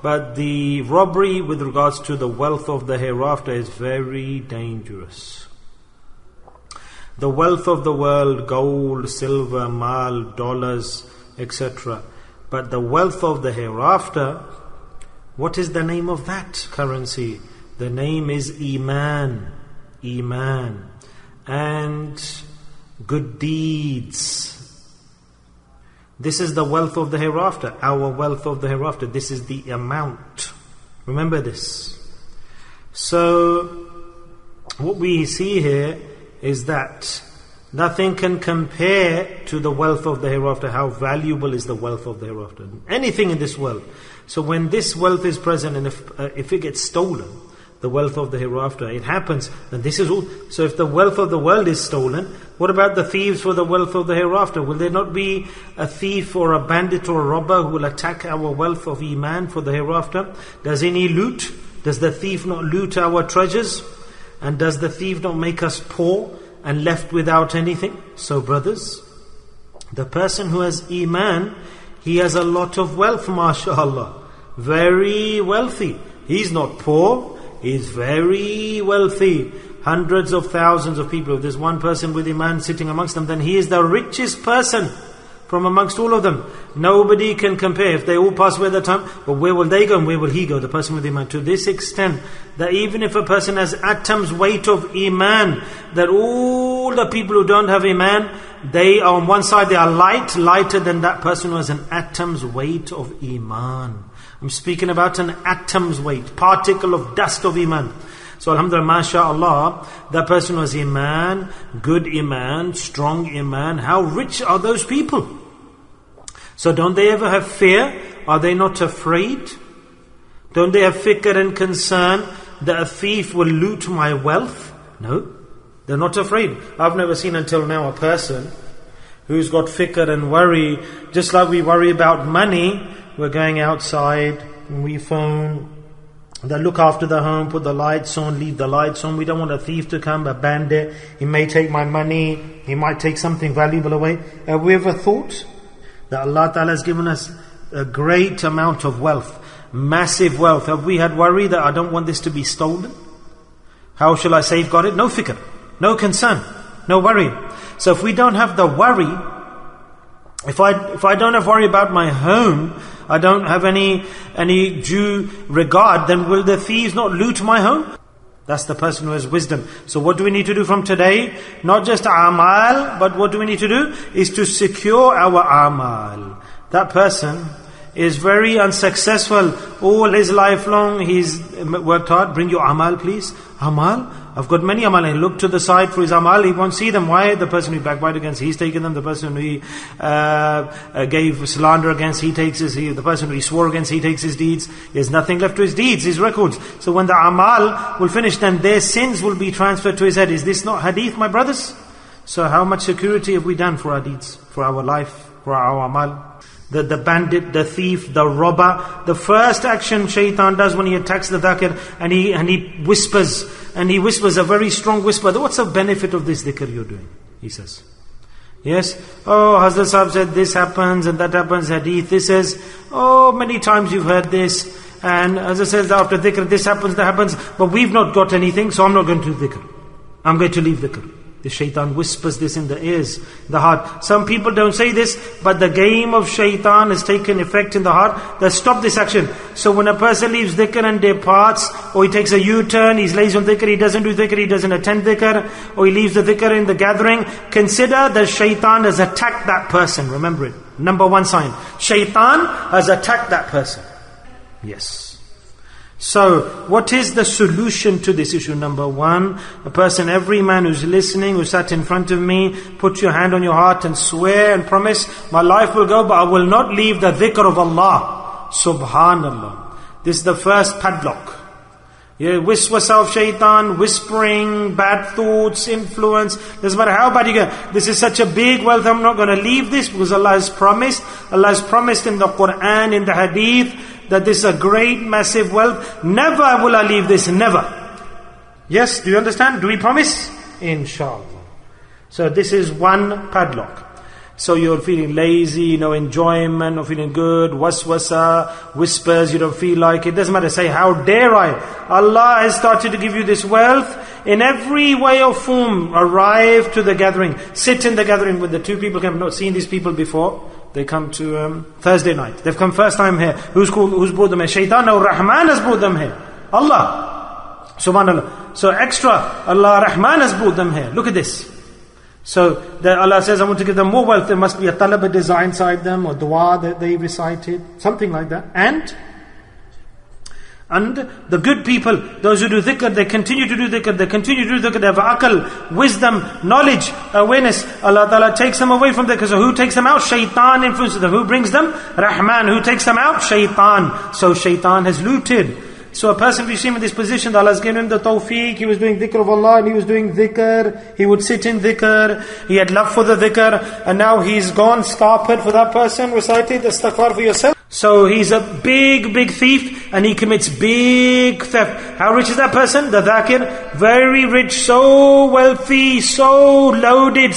But the robbery with regards to the wealth of the hereafter is very dangerous. The wealth of the world, gold, silver, mal, dollars, etc. But the wealth of the hereafter, what is the name of that currency? The name is Iman. Iman. And good deeds. This is the wealth of the hereafter. Our wealth of the hereafter. This is the amount. Remember this. So, what we see here is that nothing can compare to the wealth of the hereafter. How valuable is the wealth of the hereafter? Anything in this world. So when this wealth is present, and if it gets stolen, the wealth of the hereafter, it happens, then this is all. So if the wealth of the world is stolen, what about the thieves for the wealth of the hereafter? Will there not be a thief or a bandit or a robber who will attack our wealth of Iman for the hereafter? Does any loot? Does the thief not loot our treasures? And does the thief not make us poor and left without anything? So brothers, the person who has Iman, he has a lot of wealth, mashallah. Very wealthy. He's not poor, he's very wealthy. Hundreds of thousands of people. If there's one person with Iman sitting amongst them, then he is the richest person from amongst all of them. Nobody can compare. If they all pass away at the time, but where will they go and where will he go? The person with Iman. To this extent, that even if a person has atoms weight of Iman, that all the people who don't have Iman, they are on one side, they are lighter than that person who has an atom's weight of Iman. I'm speaking about an atom's weight, particle of dust of Iman. So alhamdulillah, mashallah, that person who has Iman, good Iman, strong Iman, how rich are those people? So don't they ever have fear? Are they not afraid? Don't they have fikr and concern that a thief will loot my wealth? No, they're not afraid. I've never seen until now a person who's got fikr and worry, just like we worry about money. We're going outside, and we phone, they look after the home, put the lights on, leave the lights on. We don't want a thief to come, a bandit. He may take my money, he might take something valuable away. Have we ever thought that Allah Ta'ala has given us a great amount of wealth, massive wealth? Have we had worry that I don't want this to be stolen? How shall I safeguard it? No fikr, no concern, no worry. So if we don't have the worry, if I don't have worry about my home, I don't have any due regard, then will the thieves not loot my home? That's the person who has wisdom. So what do we need to do from today? Not just Amaal, but what do we need to do? Is to secure our Amaal. That person is very unsuccessful. All his life long, he's worked hard. Bring your Amaal, please. Amaal? I've got many Amaal. He looked to the side for his Amaal. He won't see them. Why? The person who backbite against, he's taken them. The person who he gave slander against, he takes his. The person who he swore against, he takes his deeds. There's nothing left to his deeds, his records. So when the Amaal will finish, then their sins will be transferred to his head. Is this not hadith, my brothers? So how much security have we done for our deeds, for our life, for our Amaal? The bandit, the thief, the robber, the first action shaitan does when he attacks the dhikr, and he whispers a very strong whisper. What's the benefit of this dhikr you're doing? He says. Yes? Oh, Hazrat Sahib said this happens and that happens, hadith, this is, oh, many times you've heard this, and Hazrat says after dhikr this happens, that happens, but we've not got anything, so I'm not going to do dhikr. I'm going to leave dhikr. The shaitan whispers this in the ears, the heart. Some people don't say this, but the game of shaitan has taken effect in the heart. That stop this action. So when a person leaves dhikr and departs, or he takes a U-turn, he lays on dhikr, he doesn't do dhikr, he doesn't attend dhikr, or he leaves the dhikr in the gathering, consider that shaitan has attacked that person. Remember it. Number one sign. Shaitan has attacked that person. Yes. So, what is the solution to this issue? Number one, a person, every man who's listening, who sat in front of me, put your hand on your heart and swear and promise, my life will go, but I will not leave the dhikr of Allah. Subhanallah. This is the first padlock. Yeah, waswasa of shaitan, whispering, bad thoughts, influence. Doesn't matter how bad you get. This is such a big wealth, I'm not going to leave this, because Allah has promised in the Quran, in the Hadith, that this is a great, massive wealth. Never will I leave this, never. Yes, do you understand? Do we promise? Inshallah. So this is one padlock. So you're feeling lazy, no enjoyment, no feeling good, waswasa, whispers, you don't feel like it. Doesn't matter, say, how dare I? Allah has started to give you this wealth. In every way or form, arrive to the gathering. Sit in the gathering with the two people who have not seen these people before. They come to Thursday night. They've come first time here. Who's brought them here? Shaitan or Rahman has brought them here? Allah. Subhanallah. So extra, Allah Rahman has brought them here. Look at this. So that Allah says, I want to give them more wealth. There must be a talab desire inside them, or dua that they recited, something like that. And the good people, those who do dhikr, they continue to do dhikr, they continue to do dhikr, they have aql, wisdom, knowledge, awareness. Allah Ta'ala takes them away from dhikr. So who takes them out? Shaitan influences them. Who brings them? Rahman. Who takes them out? Shaitan. So shaitan has looted. So a person, we see him in this position, Allah has given him the tawfiq, he was doing dhikr of Allah, and he was doing dhikr, he would sit in dhikr, he had love for the dhikr, and now he's gone, scarpered for that person, recited istighfar for yourself. So he's a big thief, and he commits big theft. How rich is that person? The dhakir, very rich, so wealthy, so loaded.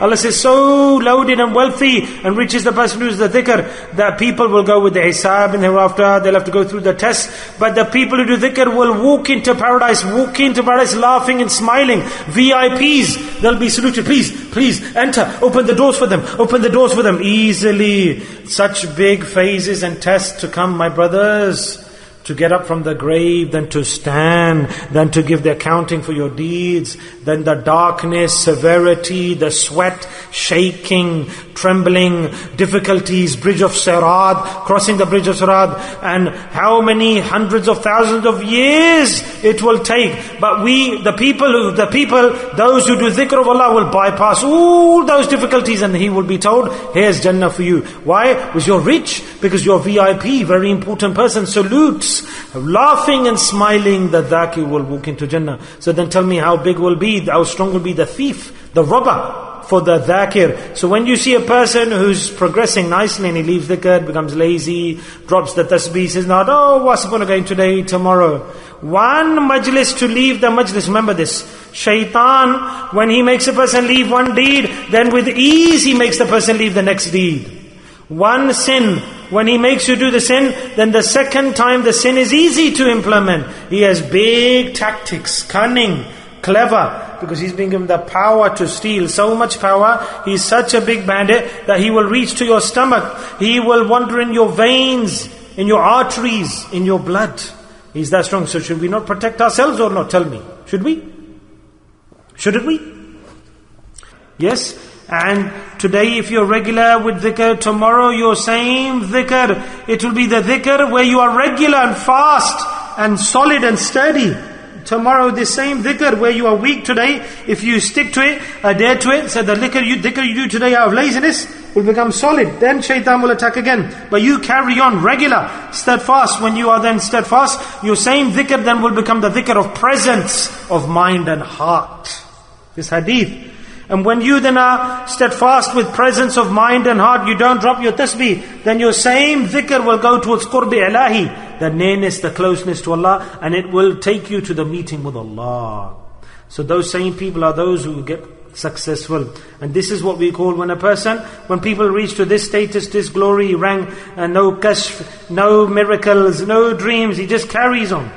Allah says, so loaded and wealthy, and rich is the person who is the dhikr. That people will go with the hisab and hereafter, they'll have to go through the test. But the people who do dhikr will walk into paradise laughing and smiling. VIPs, they'll be saluted. Please, enter, open the doors for them, easily. Such big phases and tests to come, my brothers. To get up from the grave, then to stand, then to give the accounting for your deeds, then the darkness, severity, the sweat, shaking, trembling, difficulties, bridge of Sirat, crossing the bridge of Sirat, and how many hundreds of thousands of years it will take. But those who do dhikr of Allah will bypass all those difficulties, and He will be told, here's Jannah for you. Why? Because you're rich, because you're VIP, very important person, salutes. Laughing and smiling, the dhakir will walk into Jannah. So then tell me how big will be, how strong will be the thief, the robber for the dhakir. So when you see a person who's progressing nicely and he leaves dhikr, becomes lazy, drops the tasbih, says not, what's going to go today, tomorrow. One majlis to leave the majlis. Remember this. Shaitan, when he makes a person leave one deed, then with ease he makes the person leave the next deed. One sin, when he makes you do the sin, then the second time the sin is easy to implement. He has big tactics, cunning, clever, because he's been given the power to steal. So much power, he's such a big bandit that he will reach to your stomach. He will wander in your veins, in your arteries, in your blood. He's that strong. So should we not protect ourselves or not? Tell me. Should we? Shouldn't we? Yes. And today if you're regular with dhikr, tomorrow your same dhikr, it will be the dhikr where you are regular and fast and solid and steady. Tomorrow the same dhikr where you are weak today, if you stick to it, adhere to it, so the dhikr you do today out of laziness will become solid. Then shaitan will attack again. But you carry on regular, steadfast. When you are then steadfast, your same dhikr then will become the dhikr of presence of mind and heart. This hadith. And when you then are steadfast with presence of mind and heart, you don't drop your tasbih, then your same dhikr will go towards qurbi ilahi, the nearness, the closeness to Allah, and it will take you to the meeting with Allah. So those same people are those who get successful. And this is what we call when people reach to this status, this glory, rank, and no kashf, no miracles, no dreams, he just carries on.